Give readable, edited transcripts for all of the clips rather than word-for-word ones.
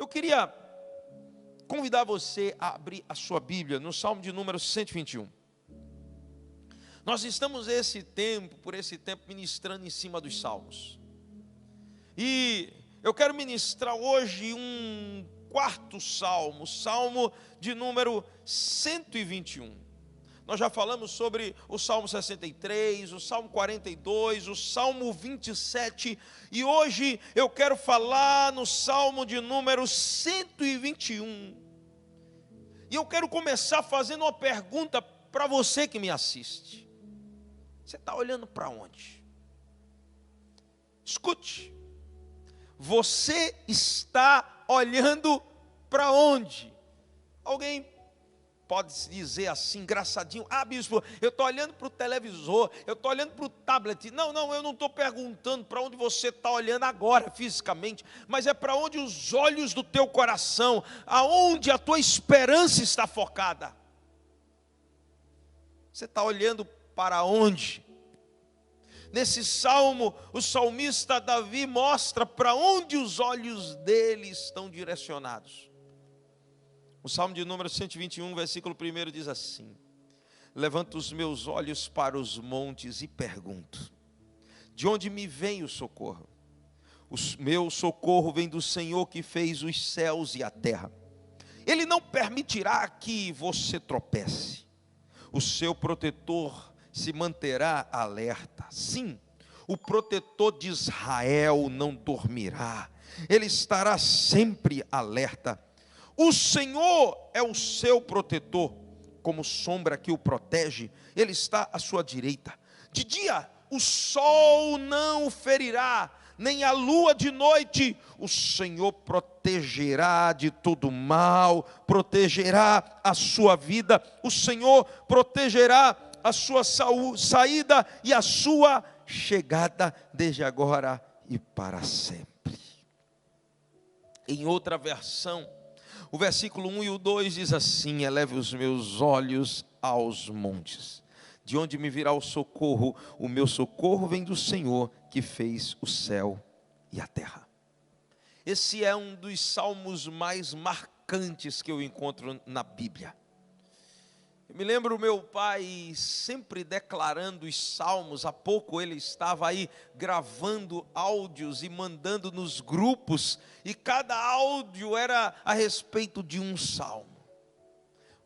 Eu queria convidar você a abrir a sua Bíblia no Salmo de número 121. Nós estamos por esse tempo, ministrando em cima dos Salmos. E eu quero ministrar hoje um quarto Salmo, Salmo de número 121. Nós já falamos sobre o Salmo 63, o Salmo 42, o Salmo 27. E hoje eu quero falar no Salmo de número 121. E eu quero começar fazendo uma pergunta para você que me assiste. Você está olhando para onde? Escute. Você está olhando para onde? Alguém pode dizer assim, engraçadinho: ah, bispo, eu estou olhando para o televisor, eu estou olhando para o tablet. Não, eu não estou perguntando para onde você está olhando agora, fisicamente, mas é para onde os olhos do teu coração, aonde a tua esperança está focada. Você está olhando para onde? Nesse salmo, o salmista Davi mostra para onde os olhos dele estão direcionados. O salmo de número 121, versículo 1 diz assim: levanto os meus olhos para os montes e pergunto: de onde me vem o socorro? O meu socorro vem do Senhor que fez os céus e a terra. Ele não permitirá que você tropece. O seu protetor se manterá alerta. Sim, o protetor de Israel não dormirá. Ele estará sempre alerta. O Senhor é o seu protetor, como sombra que o protege, Ele está à sua direita. De dia o sol não o ferirá, nem a lua de noite. O Senhor protegerá de todo mal, protegerá a sua vida. O Senhor protegerá a sua saída e a sua chegada, desde agora e para sempre. Em outra versão, o versículo 1 e o 2 diz assim: eleve os meus olhos aos montes. De onde me virá o socorro? O meu socorro vem do Senhor que fez o céu e a terra. Esse é um dos salmos mais marcantes que eu encontro na Bíblia. Eu me lembro meu pai sempre declarando os salmos. Há pouco ele estava aí gravando áudios e mandando nos grupos, e cada áudio era a respeito de um salmo.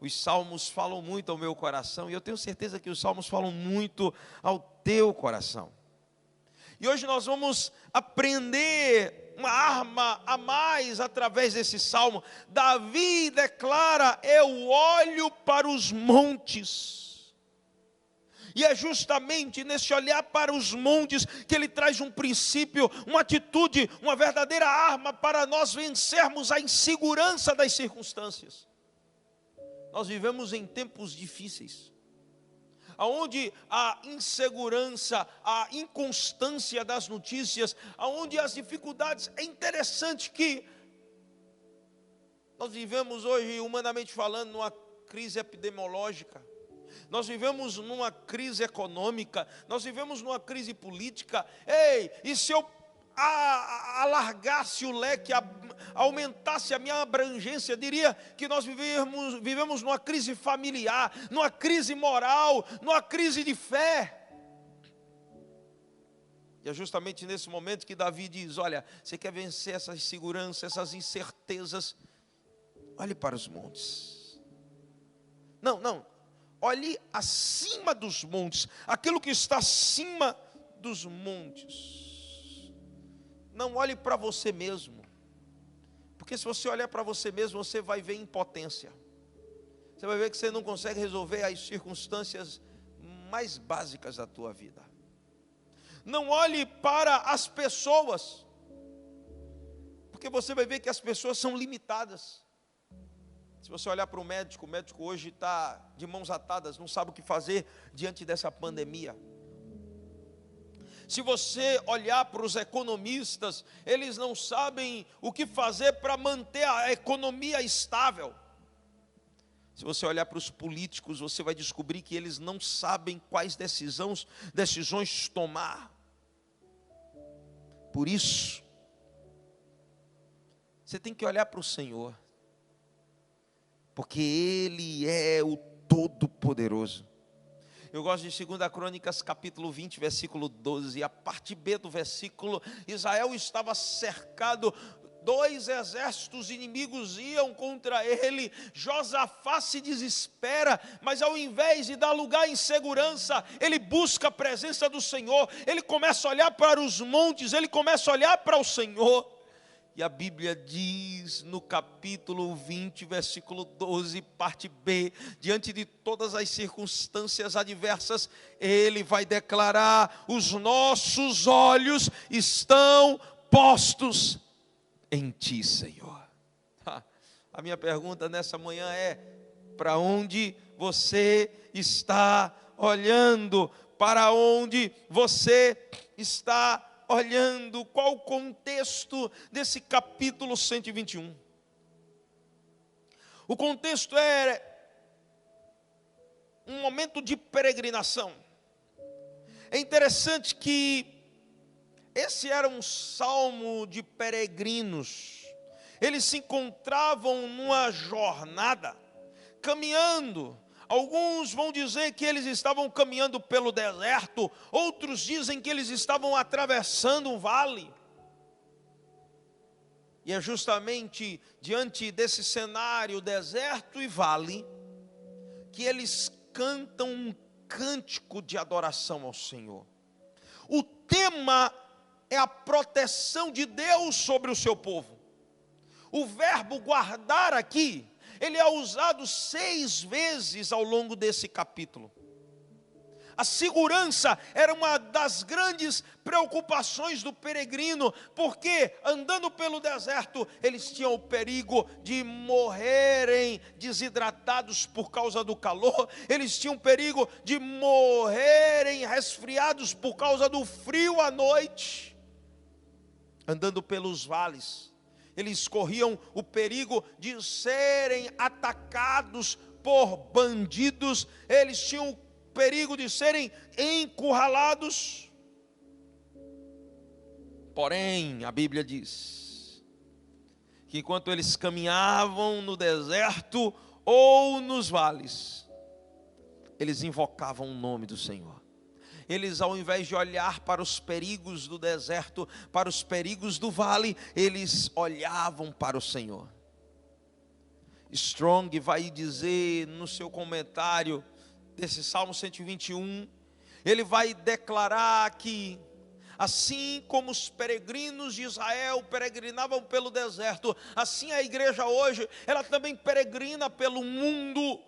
Os salmos falam muito ao meu coração, e eu tenho certeza que os salmos falam muito ao teu coração. E hoje nós vamos aprender uma arma a mais através desse salmo. Davi declara: eu olho para os montes. E é justamente nesse olhar para os montes que ele traz um princípio, uma atitude, uma verdadeira arma para nós vencermos a insegurança das circunstâncias. Nós vivemos em tempos difíceis, aonde a insegurança, a inconstância das notícias, aonde as dificuldades. É interessante que nós vivemos hoje, humanamente falando, numa crise epidemiológica, nós vivemos numa crise econômica, nós vivemos numa crise política. Ei, e se eu alargasse o leque, aumentasse a minha abrangência, diria que nós vivemos numa crise familiar, numa crise moral, numa crise de fé. E é justamente nesse momento que Davi diz: olha, você quer vencer essas inseguranças, essas incertezas? Olhe para os montes. Não, olhe acima dos montes, aquilo que está acima dos montes. Não olhe para você mesmo, porque se você olhar para você mesmo, você vai ver impotência. Você vai ver que você não consegue resolver as circunstâncias mais básicas da tua vida. Não olhe para as pessoas, porque você vai ver que as pessoas são limitadas. Se você olhar para o médico hoje está de mãos atadas, não sabe o que fazer diante dessa pandemia. Se você olhar para os economistas, eles não sabem o que fazer para manter a economia estável. Se você olhar para os políticos, você vai descobrir que eles não sabem quais decisões tomar. Por isso, Você tem que olhar para o Senhor, porque Ele é o Todo-Poderoso. Eu gosto de 2 Crônicas, capítulo 20, versículo 12, a parte B do versículo: Israel estava cercado, 2 exércitos inimigos iam contra ele, Josafá se desespera, mas ao invés de dar lugar à insegurança, ele busca a presença do Senhor, ele começa a olhar para os montes, ele começa a olhar para o Senhor. E a Bíblia diz no capítulo 20, versículo 12, parte B: diante de todas as circunstâncias adversas, ele vai declarar: os nossos olhos estão postos em ti, Senhor. A minha pergunta nessa manhã é: para onde você está olhando? Para onde você está olhando? Qual o contexto desse capítulo 121? O contexto é um momento de peregrinação. É interessante que esse era um salmo de peregrinos. Eles se encontravam numa jornada, caminhando. Alguns vão dizer que eles estavam caminhando pelo deserto, outros dizem que eles estavam atravessando um vale. E é justamente diante desse cenário, deserto e vale, que eles cantam um cântico de adoração ao Senhor. O tema é a proteção de Deus sobre o seu povo. O verbo guardar aqui, ele é usado 6 vezes ao longo desse capítulo. A segurança era uma das grandes preocupações do peregrino, porque andando pelo deserto, eles tinham o perigo de morrerem desidratados por causa do calor, eles tinham o perigo de morrerem resfriados por causa do frio à noite. Andando pelos vales, eles corriam o perigo de serem atacados por bandidos, eles tinham o perigo de serem encurralados. Porém, a Bíblia diz que enquanto eles caminhavam no deserto ou nos vales, eles invocavam o nome do Senhor. Eles, ao invés de olhar para os perigos do deserto, para os perigos do vale, eles olhavam para o Senhor. Strong vai dizer no seu comentário desse Salmo 121, ele vai declarar que assim como os peregrinos de Israel peregrinavam pelo deserto, assim a igreja hoje, ela também peregrina pelo mundo.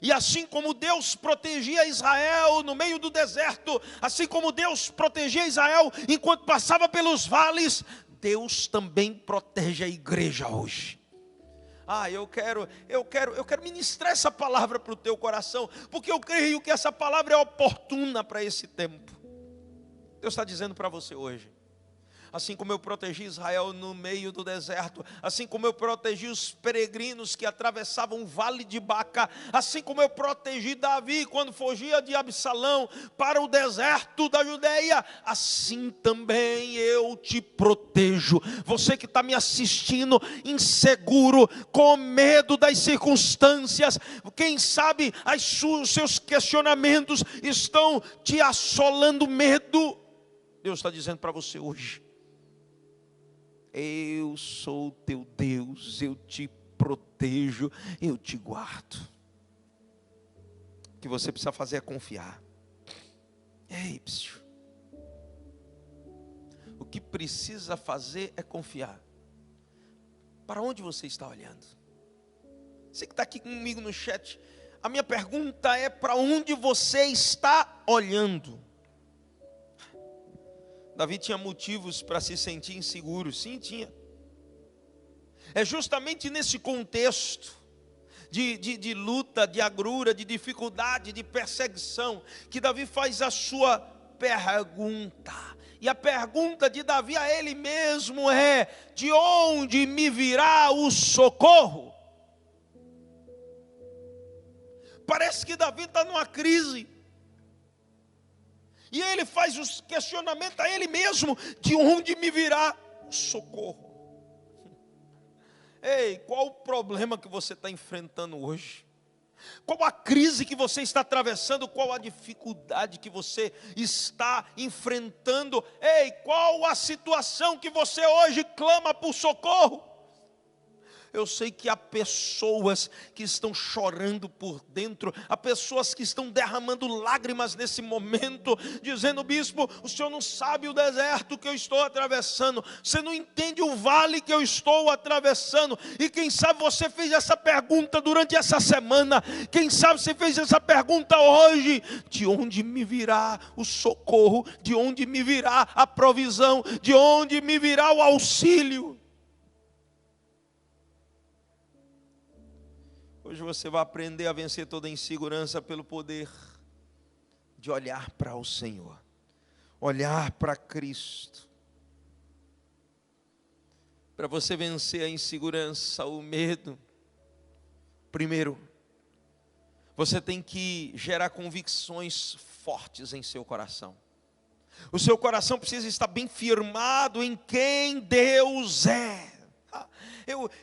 E assim como Deus protegia Israel no meio do deserto, assim como Deus protegia Israel enquanto passava pelos vales, Deus também protege a igreja hoje. Eu quero ministrar essa palavra para o teu coração, porque eu creio que essa palavra é oportuna para esse tempo. Deus está dizendo para você hoje: assim como eu protegi Israel no meio do deserto, assim como eu protegi os peregrinos que atravessavam o vale de Baca, assim como eu protegi Davi quando fugia de Absalão para o deserto da Judeia, assim também eu te protejo. Você que está me assistindo inseguro, com medo das circunstâncias, quem sabe os seus questionamentos estão te assolando medo. Deus está dizendo para você hoje: eu sou teu Deus, eu te protejo, eu te guardo. O que você precisa fazer é confiar. Ei, o que precisa fazer é confiar. Para onde você está olhando? Você que está aqui comigo no chat, a minha pergunta é: para onde você está olhando? Davi tinha motivos para se sentir inseguro, sim, tinha. É justamente nesse contexto de luta, de agrura, de dificuldade, de perseguição, que Davi faz a sua pergunta. E a pergunta de Davi a ele mesmo é: de onde me virá o socorro? Parece que Davi está numa crise. E ele faz o questionamento a ele mesmo: de onde me virá o socorro? Ei, qual o problema que você está enfrentando hoje? Qual a crise que você está atravessando? Qual a dificuldade que você está enfrentando? Ei, qual a situação que você hoje clama por socorro? Eu sei que há pessoas que estão chorando por dentro, há pessoas que estão derramando lágrimas nesse momento, dizendo: bispo, o senhor não sabe o deserto que eu estou atravessando, você não entende o vale que eu estou atravessando. E quem sabe você fez essa pergunta durante essa semana, quem sabe você fez essa pergunta hoje: de onde me virá o socorro? De onde me virá a provisão? De onde me virá o auxílio? Hoje você vai aprender a vencer toda insegurança pelo poder de olhar para o Senhor, olhar para Cristo. Para você vencer a insegurança, o medo, primeiro, você tem que gerar convicções fortes em seu coração. O seu coração precisa estar bem firmado em quem Deus é.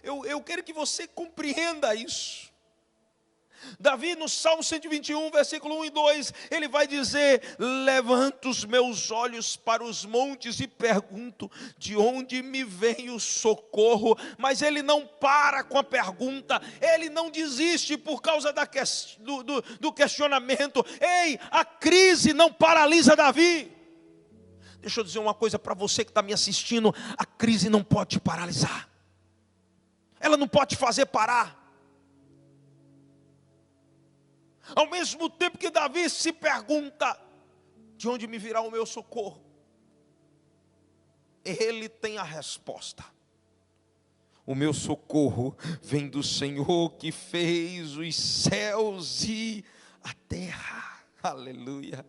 Eu quero que você compreenda isso. Davi, no Salmo 121, versículo 1 e 2, ele vai dizer: levanto os meus olhos para os montes e pergunto, de onde me vem o socorro? Mas ele não para com a pergunta, ele não desiste por causa do questionamento. Ei, a crise não paralisa Davi. Deixa eu dizer uma coisa para você que está me assistindo: a crise não pode te paralisar, ela não pode te fazer parar. Ao mesmo tempo que Davi se pergunta: de onde me virá o meu socorro? Ele tem a resposta: o meu socorro vem do Senhor que fez os céus e a terra. Aleluia.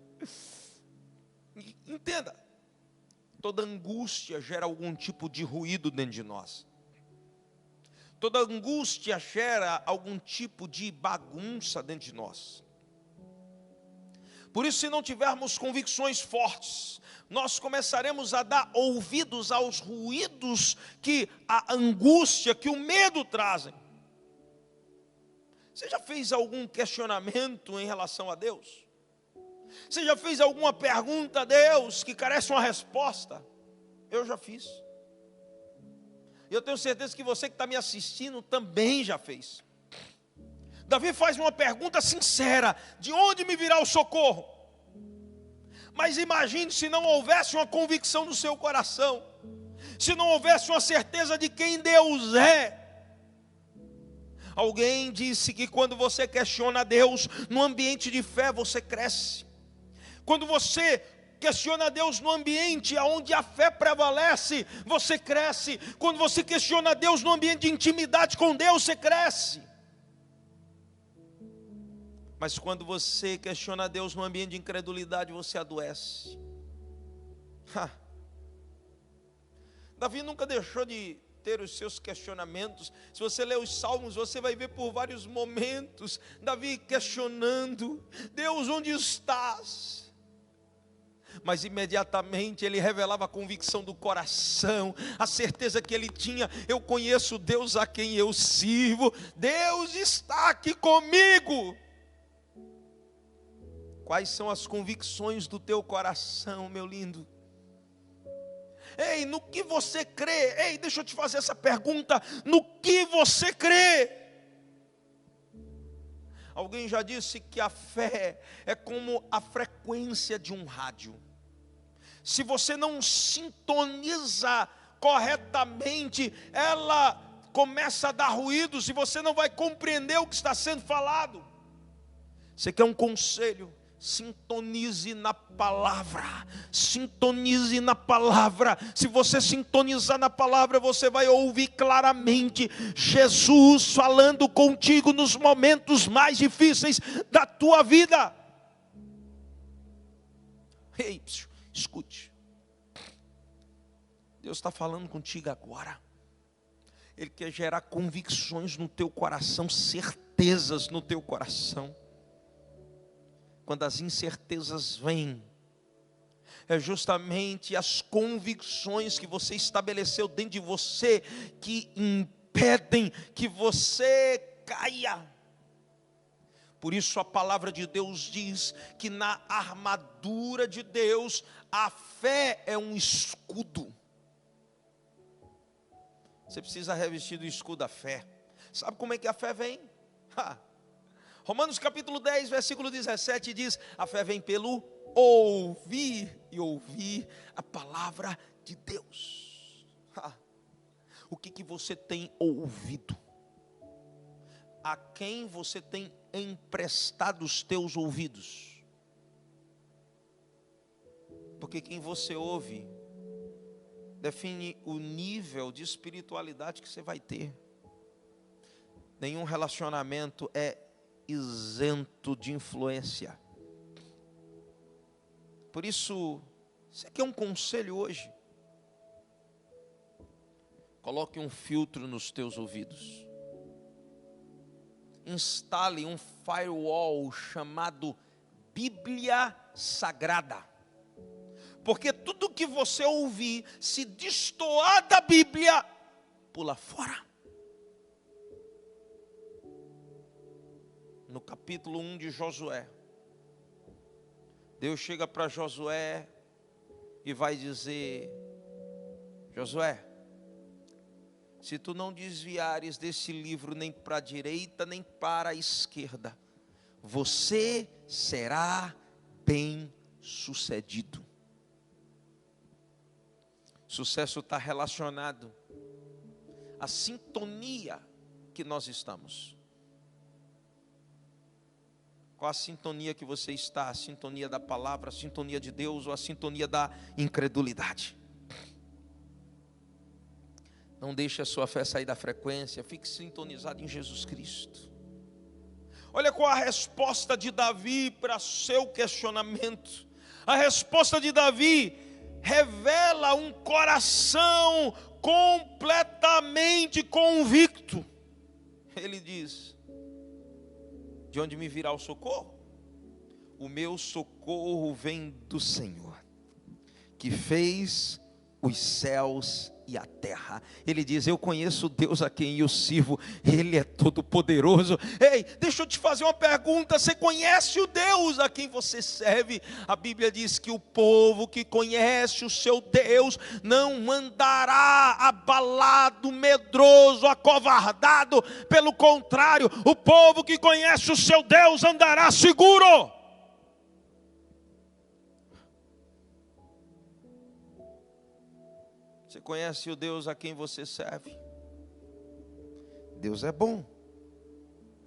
Entenda, toda angústia gera algum tipo de ruído dentro de nós. Toda angústia gera algum tipo de bagunça dentro de nós. Por isso, se não tivermos convicções fortes, nós começaremos a dar ouvidos aos ruídos que a angústia, que o medo trazem. Você já fez algum questionamento em relação a Deus? Você já fez alguma pergunta a Deus que carece uma resposta? Eu já fiz. E eu tenho certeza que você que está me assistindo também já fez. Davi faz uma pergunta sincera: de onde me virá o socorro? Mas imagine se não houvesse uma convicção no seu coração, se não houvesse uma certeza de quem Deus é. Alguém disse que quando você questiona Deus no ambiente de fé, você cresce. Quando você questiona Deus no ambiente onde a fé prevalece, você cresce. Quando você questiona Deus no ambiente de intimidade com Deus, você cresce. Mas quando você questiona Deus no ambiente de incredulidade, você adoece. Davi nunca deixou de ter os seus questionamentos. Se você ler os Salmos, você vai ver por vários momentos Davi questionando: Deus, onde estás? Mas imediatamente ele revelava a convicção do coração, a certeza que ele tinha: eu conheço o Deus a quem eu sirvo, Deus está aqui comigo. Quais são as convicções do teu coração, meu lindo? Ei, no que você crê? Ei, deixa eu te fazer essa pergunta: no que você crê? Alguém já disse que a fé é como a frequência de um rádio. Se você não sintoniza corretamente, ela começa a dar ruídos e você não vai compreender o que está sendo falado. Você quer um conselho? Sintonize na palavra. Sintonize na palavra. Se você sintonizar na palavra, você vai ouvir claramente Jesus falando contigo nos momentos mais difíceis da tua vida. Ei, escute. Deus está falando contigo agora. Ele quer gerar convicções no teu coração, certezas no teu coração. Quando as incertezas vêm, é justamente as convicções que você estabeleceu dentro de você que impedem que você caia. Por isso a palavra de Deus diz que na armadura de Deus, a fé é um escudo. Você precisa revestir do escudo da fé. Sabe como é que a fé vem? Romanos capítulo 10, versículo 17 diz: a fé vem pelo ouvir e ouvir a palavra de Deus. O que você tem ouvido? A quem você tem emprestado os teus ouvidos? Porque quem você ouve define o nível de espiritualidade que você vai ter. Nenhum relacionamento é isento de influência. Por isso, você quer um conselho hoje? Coloque um filtro nos teus ouvidos. Instale um firewall chamado Bíblia Sagrada. Porque tudo que você ouvir, se destoar da Bíblia, pula fora. No capítulo 1 de Josué, Deus chega para Josué e vai dizer: Josué, se tu não desviares desse livro nem para a direita nem para a esquerda, você será bem sucedido. Sucesso está relacionado à sintonia que nós estamos. Qual a sintonia que você está? A sintonia da palavra, a sintonia de Deus ou a sintonia da incredulidade? Não deixe a sua fé sair da frequência, fique sintonizado em Jesus Cristo. Olha qual a resposta de Davi para seu questionamento. A resposta de Davi revela um coração completamente convicto. Ele diz: de onde me virá o socorro? O meu socorro vem do Senhor, que fez os céus e a terra. Ele diz: eu conheço o Deus a quem eu sirvo, Ele é todo poderoso. Ei, deixa eu te fazer uma pergunta: você conhece o Deus a quem você serve? A Bíblia diz que o povo que conhece o seu Deus não andará abalado, medroso, acovardado. Pelo contrário, o povo que conhece o seu Deus andará seguro. Você conhece o Deus a quem você serve? Deus é bom.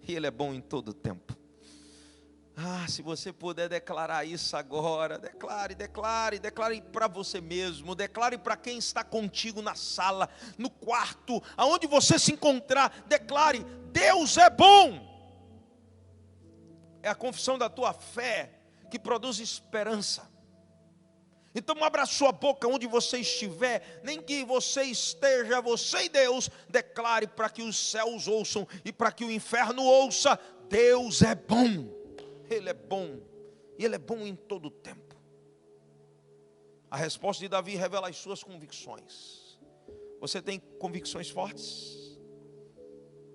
E Ele é bom em todo tempo. Se você puder declarar isso agora, declare para você mesmo, declare para quem está contigo na sala, no quarto, aonde você se encontrar, declare: Deus é bom. É a confissão da tua fé que produz esperança. Então abra sua boca onde você estiver, nem que você esteja, você e Deus, declare para que os céus ouçam e para que o inferno ouça: Deus é bom, Ele é bom, e Ele é bom em todo o tempo. A resposta de Davi revela as suas convicções. Você tem convicções fortes?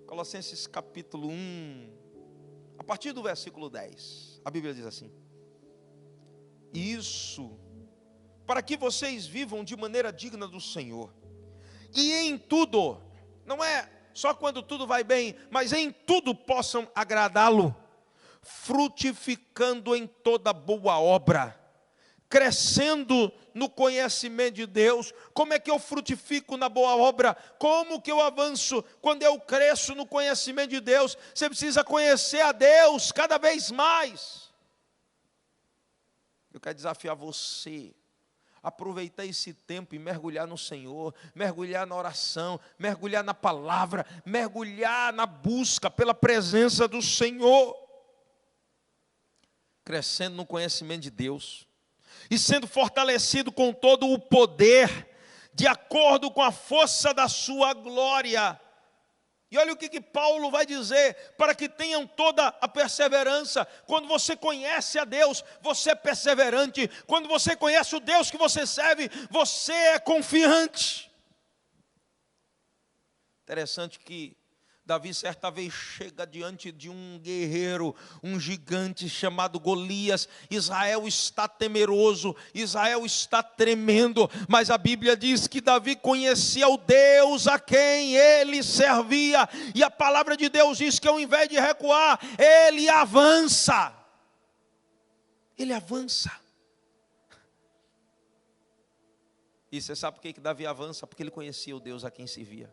Colossenses capítulo 1, a partir do versículo 10, a Bíblia diz assim: isso para que vocês vivam de maneira digna do Senhor, e em tudo, não é só quando tudo vai bem, mas em tudo possam agradá-lo, frutificando em toda boa obra, crescendo no conhecimento de Deus. Como é que eu frutifico na boa obra? Como que eu avanço quando eu cresço no conhecimento de Deus? Você precisa conhecer a Deus cada vez mais. Eu quero desafiar você: aproveitar esse tempo e mergulhar no Senhor, mergulhar na oração, mergulhar na palavra, mergulhar na busca pela presença do Senhor, crescendo no conhecimento de Deus e sendo fortalecido com todo o poder, de acordo com a força da sua glória. E olha o que Paulo vai dizer: para que tenham toda a perseverança. Quando você conhece a Deus, você é perseverante. Quando você conhece o Deus que você serve, você é confiante. Interessante que Davi certa vez chega diante de um guerreiro, um gigante chamado Golias. Israel está temeroso, Israel está tremendo, mas a Bíblia diz que Davi conhecia o Deus a quem ele servia, e a palavra de Deus diz que ao invés de recuar, ele avança. Ele avança. E você sabe por que Davi avança? Porque ele conhecia o Deus a quem servia.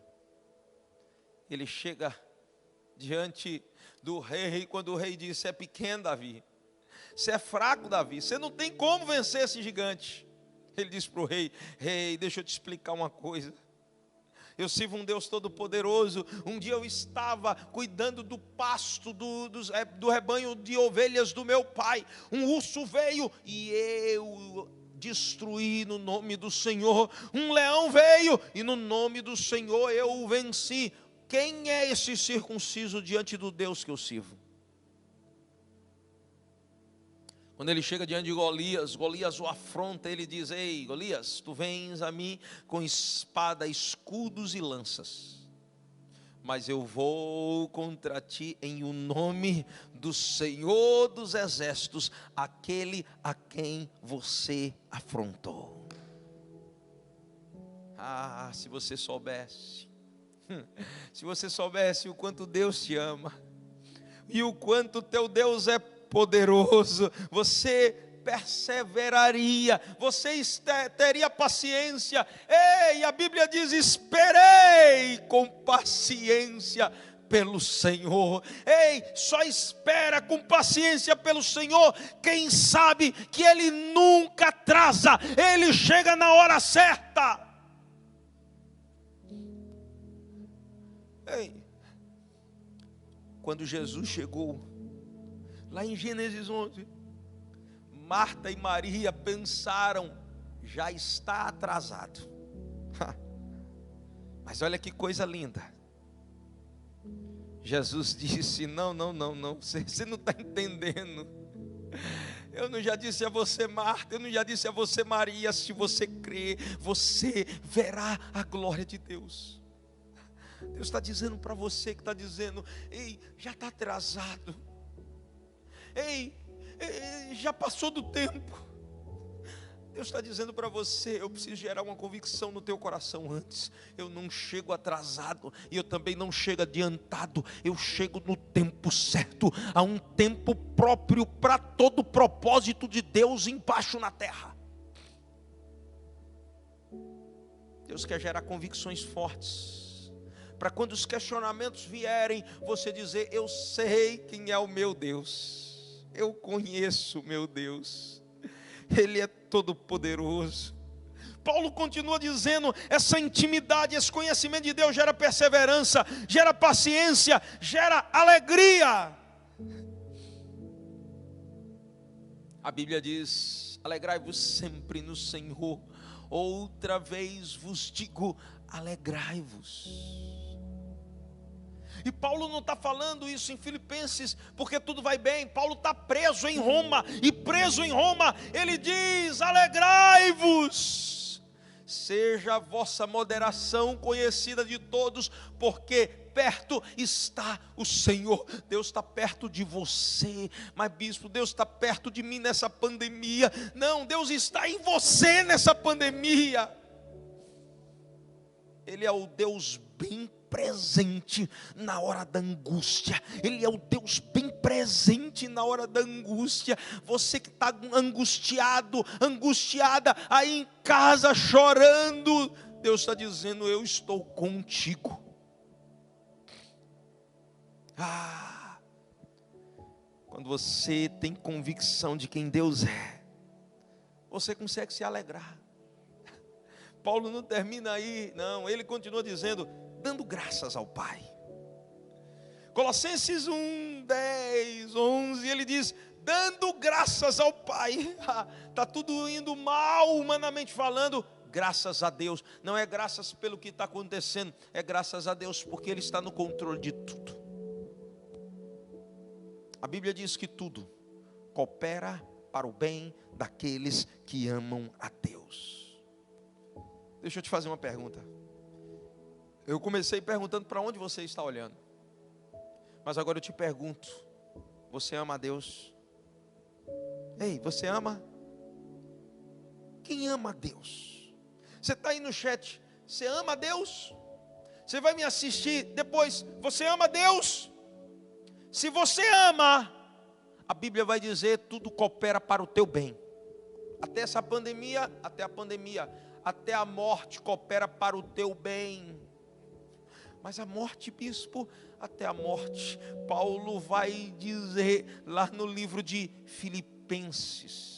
Ele chega diante do rei, e quando o rei diz: você é pequeno, Davi, você é fraco, Davi, você não tem como vencer esse gigante. Ele diz para o rei: rei, deixa eu te explicar uma coisa. Eu sirvo um Deus todo-poderoso. Um dia eu estava cuidando do pasto do rebanho de ovelhas do meu pai. Um urso veio e eu destruí no nome do Senhor. Um leão veio e no nome do Senhor eu o venci. Quem é esse circunciso diante do Deus que eu sirvo? Quando ele chega diante de Golias, Golias o afronta, ele diz: ei, Golias, tu vens a mim com espada, escudos e lanças, mas eu vou contra ti em o nome do Senhor dos Exércitos, aquele a quem você afrontou. Ah, se você soubesse o quanto Deus te ama, e o quanto teu Deus é poderoso, você perseveraria, você teria paciência. Ei, a Bíblia diz: esperei com paciência pelo Senhor. Ei, só espera com paciência pelo Senhor quem sabe que Ele nunca atrasa, Ele chega na hora certa. Ei, quando Jesus chegou, lá em Gênesis 11, Marta e Maria pensaram: já está atrasado. Mas olha que coisa linda. Jesus disse: não, você não está entendendo. Eu não já disse a você, Marta, eu não já disse a você, Maria, se você crer, você verá a glória de Deus. Deus está dizendo para você que está dizendo: ei, já está atrasado. Ei, já passou do tempo. Deus está dizendo para você: eu preciso gerar uma convicção no teu coração antes. Eu não chego atrasado e eu também não chego adiantado. Eu chego no tempo certo. Há um tempo próprio para todo o propósito de Deus embaixo na terra. Deus quer gerar convicções fortes, para quando os questionamentos vierem, você dizer: eu sei quem é o meu Deus, eu conheço o meu Deus, Ele é todo poderoso. Paulo continua dizendo: essa intimidade, esse conhecimento de Deus gera perseverança, gera paciência, gera alegria. A Bíblia diz: alegrai-vos sempre no Senhor. Outra vez vos digo, alegrai-vos. E Paulo não está falando isso em Filipenses porque tudo vai bem. Paulo está preso em Roma, e preso em Roma ele diz: alegrai-vos, seja a vossa moderação conhecida de todos, porque perto está o Senhor. Deus está perto de você. Mas bispo, Deus está perto de mim nessa pandemia. Não, Deus está em você nessa pandemia. Ele é o Deus bem presente na hora da angústia. Ele é o Deus bem presente na hora da angústia. Você que está angustiado, angustiada, aí em casa chorando, Deus está dizendo: eu estou contigo. Quando você tem convicção de quem Deus é, você consegue se alegrar. Paulo não termina aí, não, ele continua dizendo: dando graças ao Pai. Colossenses 1, 10, 11, ele diz: dando graças ao Pai. Está tudo indo mal, humanamente falando, graças a Deus. Não é graças pelo que está acontecendo, é graças a Deus porque Ele está no controle de tudo. A Bíblia diz que tudo coopera para o bem daqueles que amam a Deus. Deixa eu te fazer uma pergunta. Eu comecei perguntando para onde você está olhando. Mas agora eu te pergunto, você ama a Deus? Ei, você ama? Quem ama a Deus? Você está aí no chat, você ama a Deus? Você vai me assistir depois, você ama a Deus? Se você ama, a Bíblia vai dizer, tudo coopera para o teu bem. Até essa pandemia, até a morte coopera para o teu bem. Mas a morte, bispo, até a morte, Paulo vai dizer lá no livro de Filipenses,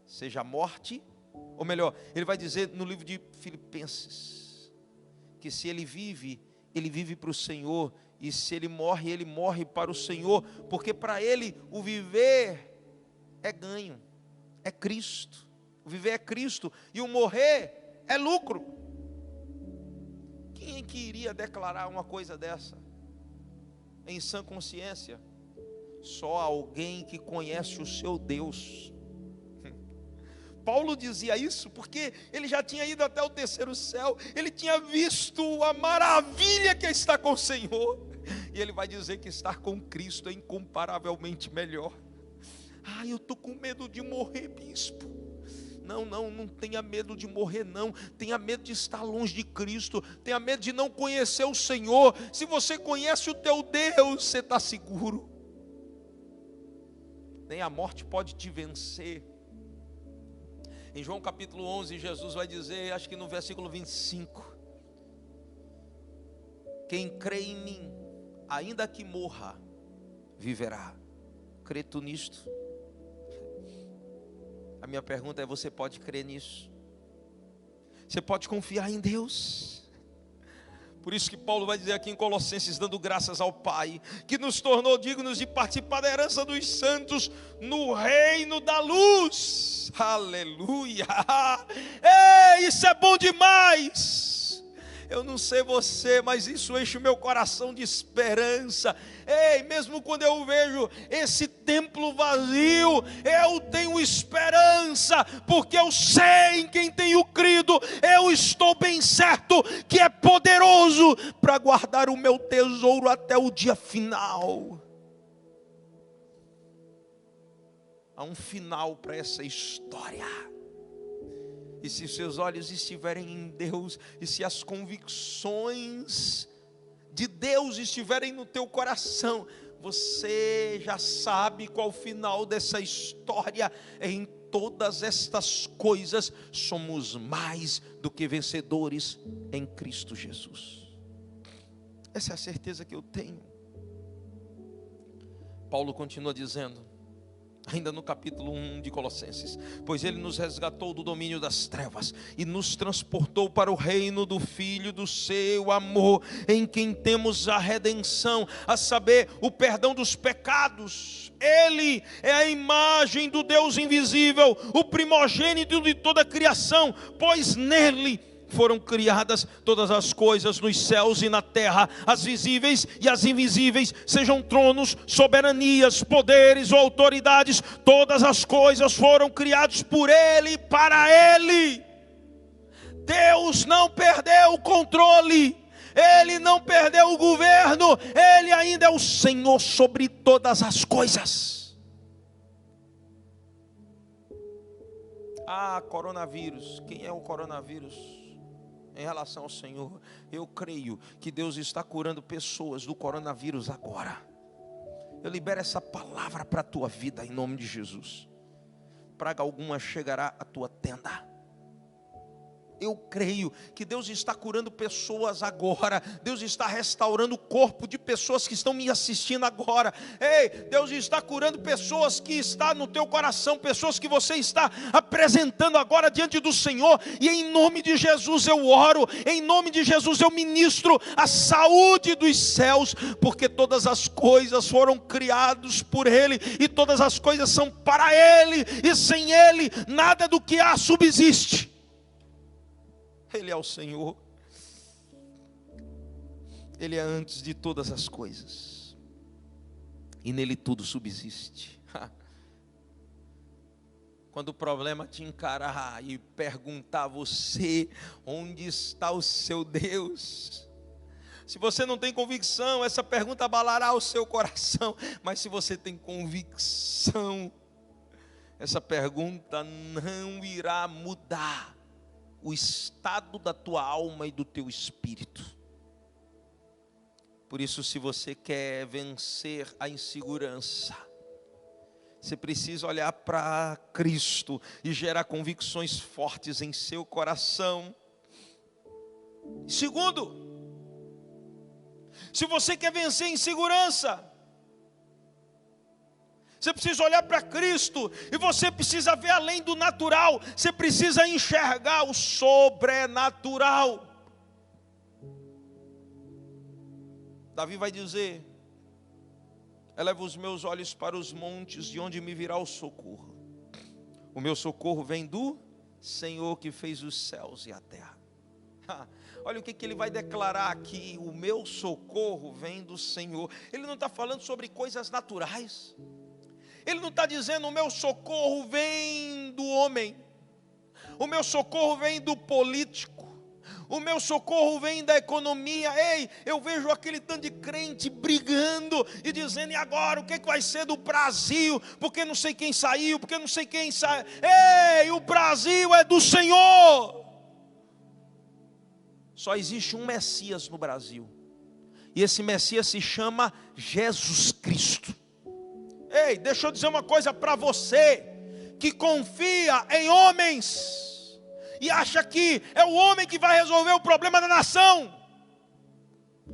seja a morte, ou melhor, ele vai dizer no livro de Filipenses, que se ele vive para o Senhor, e se ele morre para o Senhor, porque para ele o viver é ganho, é Cristo, o viver é Cristo, e o morrer é lucro. Quem que iria declarar uma coisa dessa em sã consciência? Só alguém que conhece o seu Deus. Paulo dizia isso porque ele já tinha ido até o terceiro céu, ele tinha visto a maravilha que é estar com o Senhor, e ele vai dizer que estar com Cristo é incomparavelmente melhor. Eu estou com medo de morrer, bispo. Não tenha medo de morrer, não. Tenha medo de estar longe de Cristo. Tenha medo de não conhecer o Senhor. Se você conhece o teu Deus, você está seguro. Nem a morte pode te vencer. Em João capítulo 11, Jesus vai dizer, acho que no versículo 25: quem crê em mim, ainda que morra, viverá. Crê tu nisto? A minha pergunta é, você pode crer nisso? Você pode confiar em Deus? Por isso que Paulo vai dizer aqui em Colossenses, dando graças ao Pai, que nos tornou dignos de participar da herança dos santos no reino da luz. Aleluia! Isso é bom demais! Eu não sei você, mas isso enche o meu coração de esperança. Mesmo quando eu vejo esse templo vazio, eu tenho esperança, porque eu sei em quem tenho crido. Eu estou bem certo que é poderoso para guardar o meu tesouro até o dia final. Há um final para essa história. E se seus olhos estiverem em Deus, e se as convicções de Deus estiverem no teu coração, você já sabe qual o final dessa história. Em todas estas coisas somos mais do que vencedores em Cristo Jesus. Essa é a certeza que eu tenho. Paulo continua dizendo, ainda no capítulo 1 de Colossenses: pois ele nos resgatou do domínio das trevas e nos transportou para o reino do Filho do seu amor, em quem temos a redenção, a saber, o perdão dos pecados. Ele é a imagem do Deus invisível, o primogênito de toda a criação, pois nele foram criadas todas as coisas nos céus e na terra, as visíveis e as invisíveis, sejam tronos, soberanias, poderes ou autoridades. Todas as coisas foram criadas por Ele e para Ele. Deus não perdeu o controle, Ele não perdeu o governo, Ele ainda é o Senhor sobre todas as coisas. Coronavírus, quem é o coronavírus em relação ao Senhor? Eu creio que Deus está curando pessoas do coronavírus agora. Eu libero essa palavra para a tua vida em nome de Jesus. Praga alguma chegará à tua tenda. Eu creio que Deus está curando pessoas agora. Deus está restaurando o corpo de pessoas que estão me assistindo agora. Deus está curando pessoas que estão no teu coração, pessoas que você está apresentando agora diante do Senhor. E em nome de Jesus eu oro, em nome de Jesus eu ministro a saúde dos céus, porque todas as coisas foram criadas por Ele, e todas as coisas são para Ele, e sem Ele nada do que há subsiste. Ele é o Senhor, Ele é antes de todas as coisas, e nele tudo subsiste. Quando o problema te encarar e perguntar a você, onde está o seu Deus? Se você não tem convicção, essa pergunta abalará o seu coração. Mas se você tem convicção, essa pergunta não irá mudar o estado da tua alma e do teu espírito. Por isso, se você quer vencer a insegurança, você precisa olhar para Cristo e gerar convicções fortes em seu coração. Segundo, se você quer vencer a insegurança, você precisa olhar para Cristo e você precisa ver além do natural. Você precisa enxergar o sobrenatural. Davi vai dizer: eleva os meus olhos para os montes, de onde me virá o socorro. O meu socorro vem do Senhor que fez os céus e a terra. Olha o que ele vai declarar aqui: o meu socorro vem do Senhor. Ele não está falando sobre coisas naturais. Ele não está dizendo o meu socorro vem do homem, o meu socorro vem do político, o meu socorro vem da economia. Ei, eu vejo aquele tanto de crente brigando e dizendo: e agora, o que vai ser do Brasil? Porque não sei quem saiu, porque não sei quem saiu. Ei, o Brasil é do Senhor. Só existe um Messias no Brasil, e esse Messias se chama Jesus Cristo. Ei, deixa eu dizer uma coisa para você que confia em homens e acha que é o homem que vai resolver o problema da nação.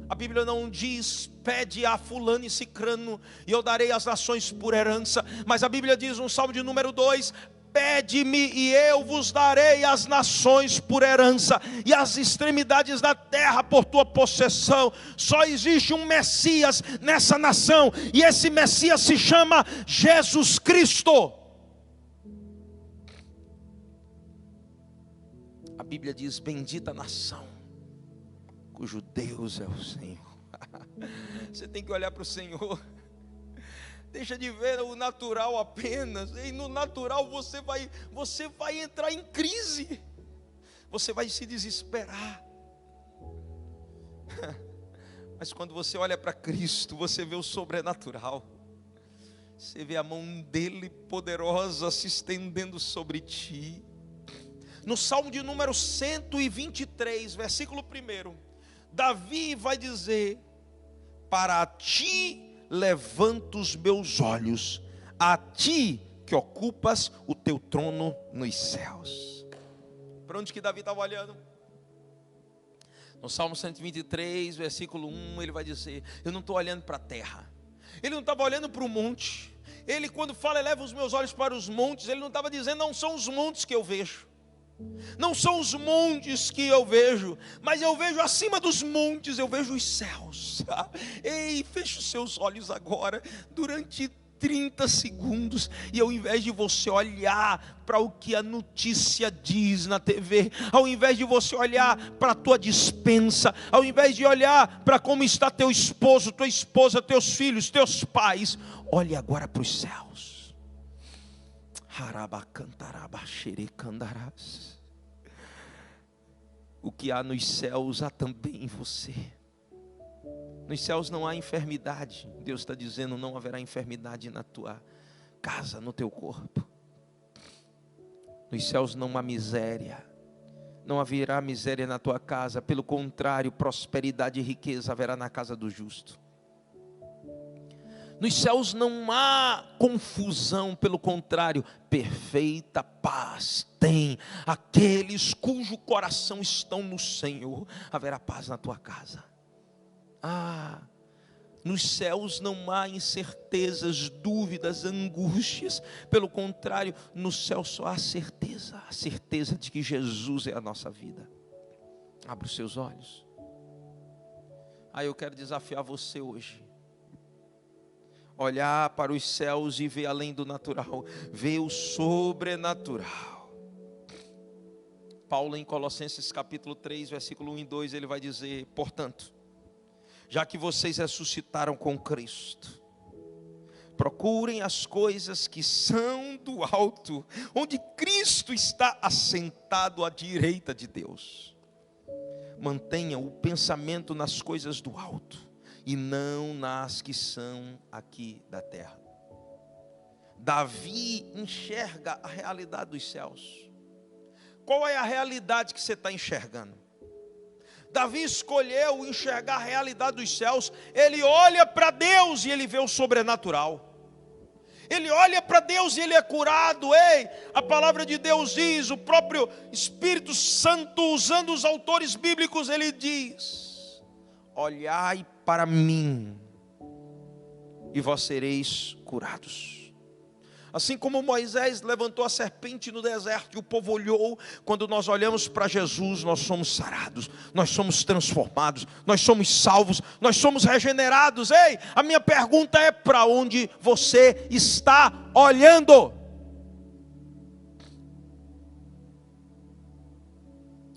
A Bíblia não diz: pede a fulano e cicrano e eu darei as nações por herança. Mas a Bíblia diz no Salmo de número 2: pede-me e eu vos darei as nações por herança e as extremidades da terra por tua possessão. Só existe um Messias nessa nação, e esse Messias se chama Jesus Cristo. A Bíblia diz: bendita a nação cujo Deus é o Senhor. Você tem que olhar para o Senhor. Deixa de ver o natural apenas. E no natural você vai entrar em crise. Você vai se desesperar. Mas quando você olha para Cristo, você vê o sobrenatural. Você vê a mão dele poderosa se estendendo sobre ti. No Salmo de número 123, versículo 1, Davi vai dizer: para ti levanto os meus olhos, a ti que ocupas o teu trono nos céus. Para onde que Davi estava olhando? No Salmo 123, versículo 1, ele vai dizer: eu não estou olhando para a terra. Ele não estava olhando para o monte. Ele, quando fala eleva os meus olhos para os montes, ele não estava dizendo não são os montes que eu vejo, não são os montes que eu vejo, mas eu vejo acima dos montes, eu vejo os céus. Ei, feche os seus olhos agora, durante 30 segundos, e ao invés de você olhar para o que a notícia diz na TV, ao invés de você olhar para a tua despensa, ao invés de olhar para como está teu esposo, tua esposa, teus filhos, teus pais, olhe agora para os céus. O que há nos céus há também em você. Nos céus não há enfermidade. Deus está dizendo: não haverá enfermidade na tua casa, no teu corpo. Nos céus não há miséria. Não haverá miséria na tua casa. Pelo contrário, prosperidade e riqueza haverá na casa do justo. Nos céus não há confusão, pelo contrário, perfeita paz tem aqueles cujo coração estão no Senhor. Haverá paz na tua casa. Nos céus não há incertezas, dúvidas, angústias. Pelo contrário, no céu só há certeza, a certeza de que Jesus é a nossa vida. Abra os seus olhos. Eu quero desafiar você hoje. Olhar para os céus e ver além do natural, ver o sobrenatural. Paulo, em Colossenses capítulo 3, versículo 1 e 2, ele vai dizer: portanto, já que vocês ressuscitaram com Cristo, Procurem as coisas que são do alto, onde Cristo está assentado à direita de Deus. Mantenham o pensamento nas coisas do alto e não nas que são aqui da terra. Davi enxerga a realidade dos céus. Qual é a realidade que você está enxergando? Davi escolheu enxergar a realidade dos céus. Ele olha para Deus e ele vê o sobrenatural. Ele olha para Deus e ele é curado. Ei, a palavra de Deus diz, o próprio Espírito Santo, usando os autores bíblicos, ele diz: olhai para mim e vós sereis curados. Assim como Moisés levantou a serpente no deserto e o povo olhou, quando nós olhamos para Jesus, nós somos sarados, nós somos transformados, nós somos salvos, nós somos regenerados. Ei, a minha pergunta é: para onde você está olhando?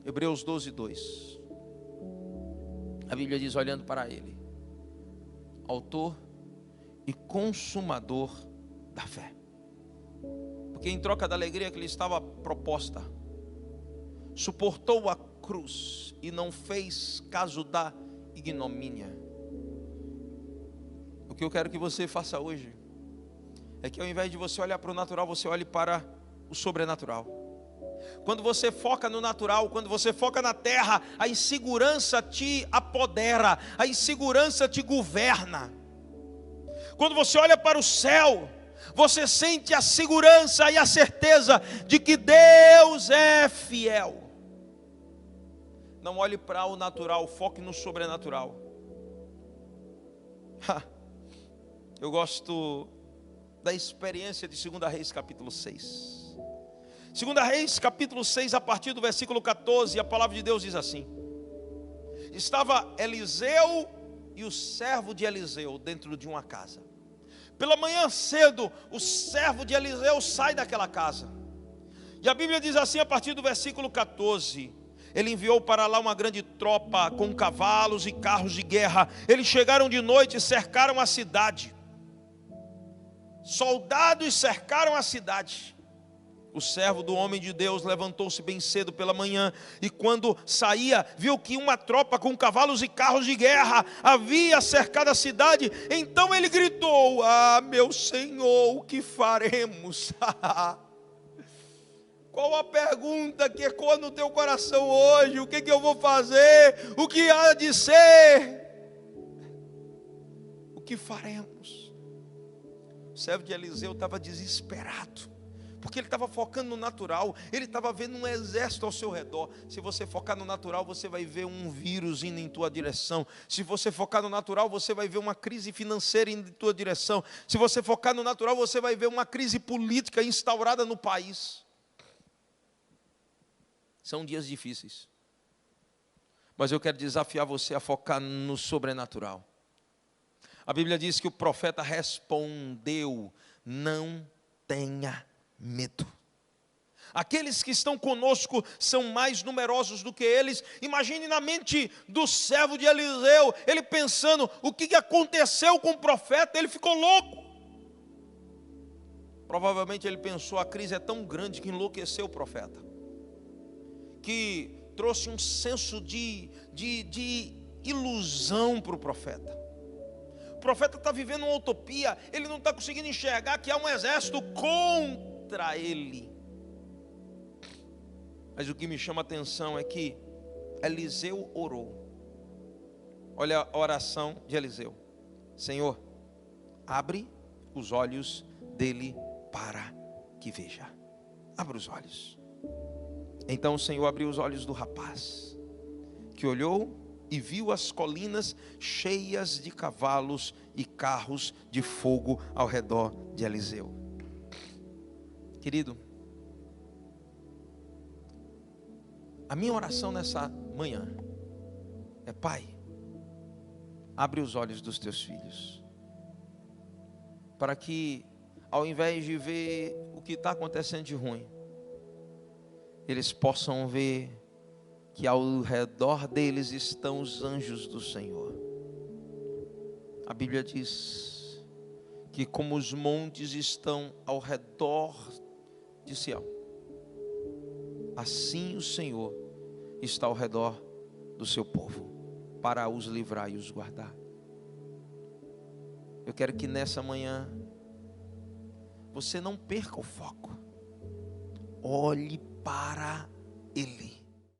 Hebreus 12:2. A Bíblia diz: olhando para Ele, autor e consumador da fé. Porque em troca da alegria que lhe estava proposta, suportou a cruz e não fez caso da ignomínia. O que eu quero que você faça hoje é que, ao invés de você olhar para o natural, você olhe para o sobrenatural. Quando você foca no natural, quando você foca na terra, a insegurança te apodera, a insegurança te governa. Quando você olha para o céu, você sente a segurança e a certeza de que Deus é fiel. Não olhe para o natural, foque no sobrenatural. Eu gosto da experiência de 2 Reis capítulo 6. 2 Reis capítulo 6, a partir do versículo 14, a palavra de Deus diz assim: estava Eliseu e o servo de Eliseu dentro de uma casa. Pela manhã cedo, o servo de Eliseu sai daquela casa. E a Bíblia diz assim, a partir do versículo 14: ele enviou para lá uma grande tropa com cavalos e carros de guerra. Eles chegaram de noite e cercaram a cidade. Soldados cercaram a cidade. O servo do homem de Deus levantou-se bem cedo pela manhã, e quando saía, viu que uma tropa com cavalos e carros de guerra havia cercado a cidade. Então ele gritou: ah, meu Senhor, o que faremos? Qual a pergunta que ecoa no teu coração hoje? O que eu vou fazer? O que há de ser? O que faremos? O servo de Eliseu estava desesperado, porque ele estava focando no natural. Ele estava vendo um exército ao seu redor. Se você focar no natural, você vai ver um vírus indo em tua direção. Se você focar no natural, você vai ver uma crise financeira indo em tua direção. Se você focar no natural, você vai ver uma crise política instaurada no país. São dias difíceis, mas eu quero desafiar você a focar no sobrenatural. A Bíblia diz que o profeta respondeu: não tenha medo. Aqueles que estão conosco são mais numerosos do que eles. Imagine na mente do servo de Eliseu, ele pensando: o que aconteceu com o profeta? Ele ficou louco. Provavelmente ele pensou: a crise é tão grande que enlouqueceu o profeta, que trouxe um senso de ilusão para o profeta. O profeta está vivendo uma utopia, ele não está conseguindo enxergar que há um exército contra ele. Mas o que me chama a atenção é que Eliseu orou. Olha a oração de Eliseu: Senhor, abre os olhos dele para que veja. Abra os olhos. Então o Senhor abriu os olhos do rapaz, que olhou e viu as colinas cheias de cavalos e carros de fogo ao redor de Eliseu. Querido, a minha oração nessa manhã é: Pai, abre os olhos dos teus filhos, para que, ao invés de ver o que está acontecendo de ruim, eles possam ver que ao redor deles estão os anjos do Senhor. A Bíblia diz que como os montes estão ao redor de Sião, assim o Senhor está ao redor do seu povo, para os livrar e os guardar. Eu quero que nessa manhã você não perca o foco. Olhe para Ele.